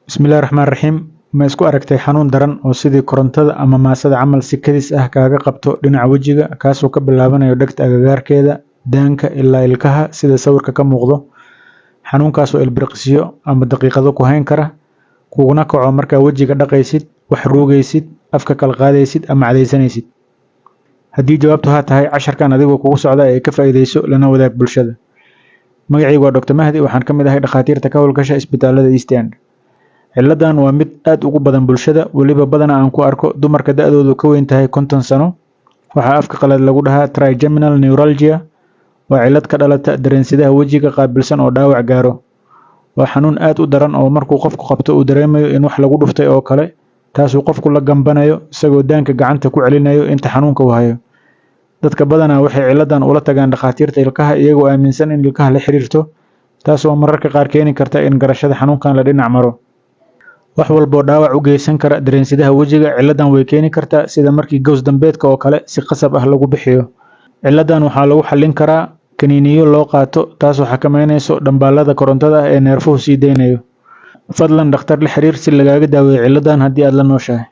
Bismillahi Raxmaani Raxiim. Ma isku aragtay xanuun daran oo sidii korontada ama maasada camal si kadis ah kaaga qabto dhinaca wejiga, kaasoo ka bilaabanayo dhegta agagaarkeeda, daanka ilaa ilkaha sida sawirka ka muuqdo. Xanuunkaas oo ilbiriqsiyo ama daqiiqado ku hayn kara, kuguna kaco markaa wejiga dhaqaysid, wax ruugaysid, afka kala qaadaysid ama cadaysanaysid. Haddii jawaabtu haa tahay, casharkan adigoo kugu socda ee ka faa'iidayso lana wadaag bulshada. Magacaygu waa Dr. Mahdi, waxaan ka mid ahay dhakhaatiirta ka howlgasha isbitaalada East End. Ciladan waa mid aad ugu badan bulshada, weliba badanaa aan ku arko dumarka da'doodu ka weyn tahay 50 sano. Waxaa afka qalaad lagu dhahaa trigeminal neuralgia. Waa cilad ka dhalata dareensidaha wejiga qaabilsan oo dhaawac gaaro. Waa xanuun aad u daran oo markuu qofku qabto uu dareemayo in wax lagu dhuftay oo kale, taasuu qofku la gambanayo isagoo daanka gacanta ku celinayo inta xanuunka uu hayo. Dadka badanaa waxay ciladan ula tagaan dhakhaatiirta ilkaha iyagoo aaminsan in ilkaha la xiriirto, taasoo mararka qaar keeni karta in garashada xanuunkan la dhinac maro. Wax walba oo dhaawac u geysan kara dareensidaha wejiga, ciladan way keeni kartaa, sida markii gows dambeedka oo kale si qasab ah lagu bixiyo. Ciladan waxaa lagu xallin karaa kaniiniyo loo qaato, taasoo xakameynayso dambaalada korontada ah ee neerfuhu sii deynayo. Fadlan dhakhtar la xiriir si lagaaga daaweeyo ciladan haddii aad la nooshahay.